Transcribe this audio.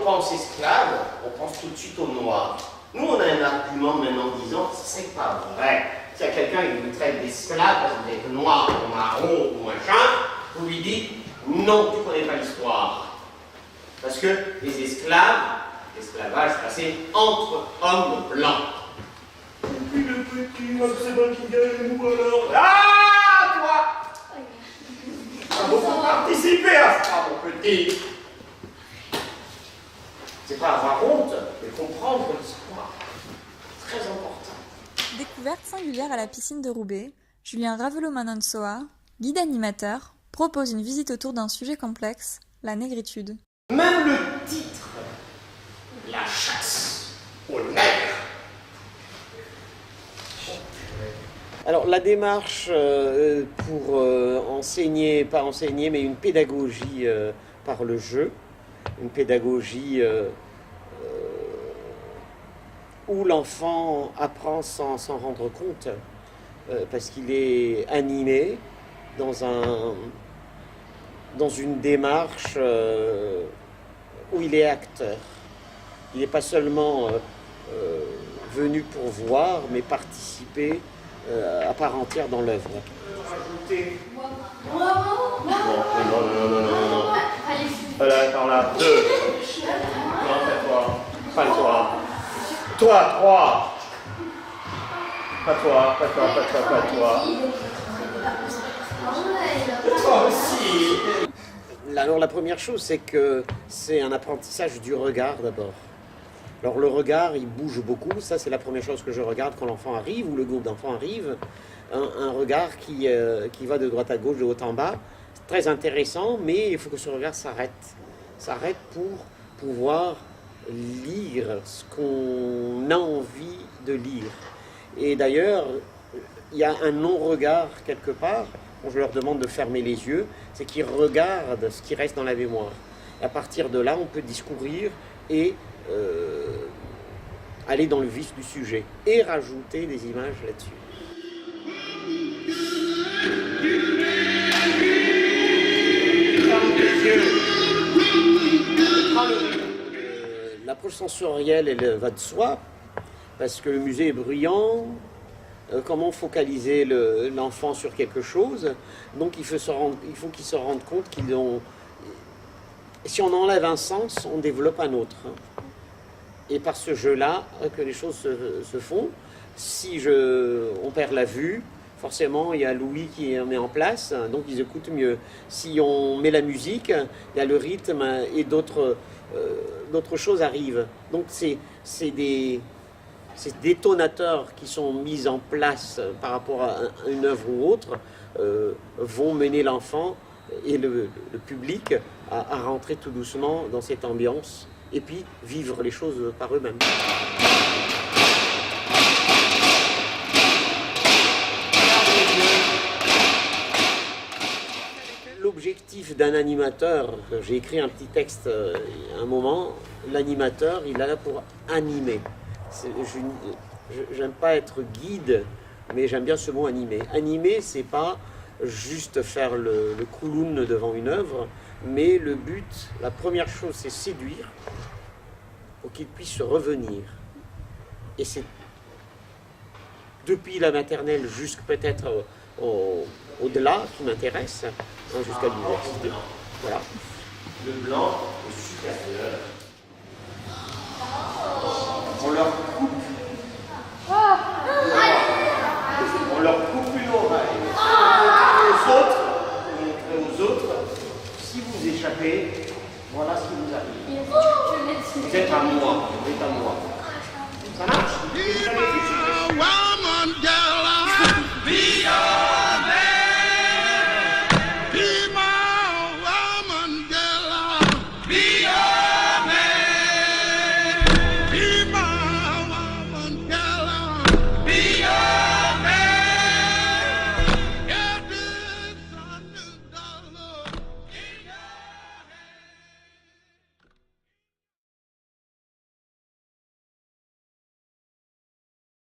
pense esclave, on pense tout de suite au noir. Nous, on a un argument maintenant disant, c'est pas vrai. S'il y a quelqu'un qui vous traite d'esclave parce que vous êtes noir ou marron ou machin, vous lui dites, non, tu ne connais pas l'histoire. Parce que les esclaves, l'esclavage passait entre hommes blancs. Et puis le petit, c'est moi qui gagne, ou alors... Ah, toi! Tu as beaucoup participé à ça, mon petit. C'est pas avoir honte, mais comprendre l'histoire. Très important. Découverte singulière à la piscine de Roubaix, Julien Ravelot-Manonsoa, guide animateur, propose une visite autour d'un sujet complexe, la négritude. Même le titre, la chasse aux nègres. Alors la démarche pour enseigner, pas enseigner, mais une pédagogie par le jeu, une pédagogie où l'enfant apprend sans s'en rendre compte, parce qu'il est animé dans une démarche où il est acteur. Il n'est pas seulement venu pour voir, mais participer à part entière dans l'œuvre. Non. Voilà, par là, 2. Non, fais-toi. Pas toi. Toi, 3. Pas toi. Toi aussi. Alors la première chose, c'est que c'est un apprentissage du regard d'abord. Alors le regard, il bouge beaucoup, ça c'est la première chose que je regarde quand l'enfant arrive, ou le groupe d'enfants arrive, un regard qui va de droite à gauche, de haut en bas. C'est très intéressant, mais il faut que ce regard s'arrête pour pouvoir lire ce qu'on a envie de lire. Et d'ailleurs, il y a un non-regard quelque part, quand je leur demande de fermer les yeux, c'est qu'ils regardent ce qui reste dans la mémoire. Et à partir de là, on peut discourir et aller dans le vif du sujet et rajouter des images là-dessus. L'approche sensorielle, elle va de soi, parce que le musée est bruyant. Comment focaliser l'enfant sur quelque chose? Donc il faut qu'il se rende compte si on enlève un sens, on développe un autre. Et par ce jeu-là, que les choses se font. Si on perd la vue, forcément, il y a l'ouïe qui met en place, donc ils écoutent mieux. Si on met la musique, il y a le rythme et d'autres choses arrivent. Donc c'est des détonateurs qui sont mis en place par rapport à une œuvre ou autre, vont mener l'enfant et le public à rentrer tout doucement dans cette ambiance et puis vivre les choses par eux-mêmes. L'objectif d'un animateur, j'ai écrit un petit texte à un moment, l'animateur, il est là pour animer. J'aime pas être guide, mais j'aime bien ce mot animer. Animer, c'est pas juste faire le kouloun devant une œuvre, mais le but, la première chose, c'est séduire pour qu'il puisse revenir. Et c'est depuis la maternelle jusqu'à peut-être au-delà qui m'intéresse, jusqu'à l'université. Voilà. Le blanc est supérieur. On leur coupe. On leur coupe une oreille. Aux autres, si vous échappez, voilà ce qui vous arrive. Vous êtes à moi. Ça marche?